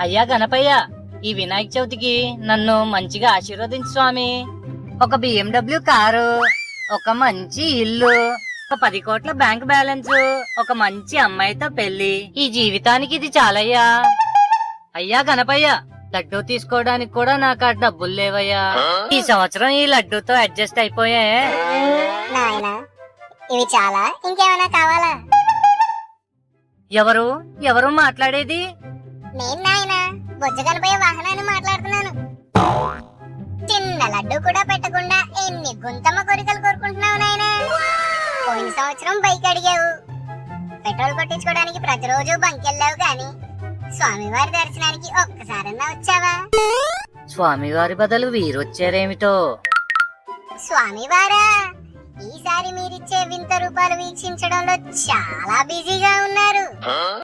అయ్యా గణపయ్య, ఈ వినాయక చవితికి నన్ను మంచిగా ఆశీర్వదించు స్వామి. ఒక BMW కారు, ఒక మంచి ఇల్లు, ఒక 10 కోట్ల బ్యాంక్ బ్యాలెన్స్, ఒక మంచి అమ్మాయితో పెళ్లి. ఈ జీవితానికి ఇది చాలయ్యా. అయ్యా గణపయ్య, లడ్డూ తీసుకోవడానికి కూడా నాకు ఆ డబ్బులు లేవయ్యా. ఈ సంవత్సరం ఈ లడ్డూతో అడ్జస్ట్ అయిపోయా. నాయనా, ఇవి చాలా, ఇంకేమైనా కావాలా? ఎవరు ఎవరు మాట్లాడేది? నేను నాయనా, బొజ్జ గణపయ్య వాహనాన్ని మాట్లాడుతున్నాను. చిన్న లడ్డు కూడా పెట్టకుండా ఎన్ని గుంతమ్మ కోరికలు కోరుకుంటున్నావు నాయనా. పోయిన సంవత్సరం బైక్ అడిగావు, పెట్రోల్ కొట్టించుకోవడానికి ప్రతిరోజు బంకెళ్ళావు గాని స్వామివారి దర్శనానికి ఒక్కసారన్నా వచ్చావా? స్వామివారి బదులు వీరొచ్చారేమిటో. స్వామివారా, ఈసారి మీరిచ్చే వింత రూపాలు వీక్షించడంలో చాలా బిజీగా ఉన్నారు.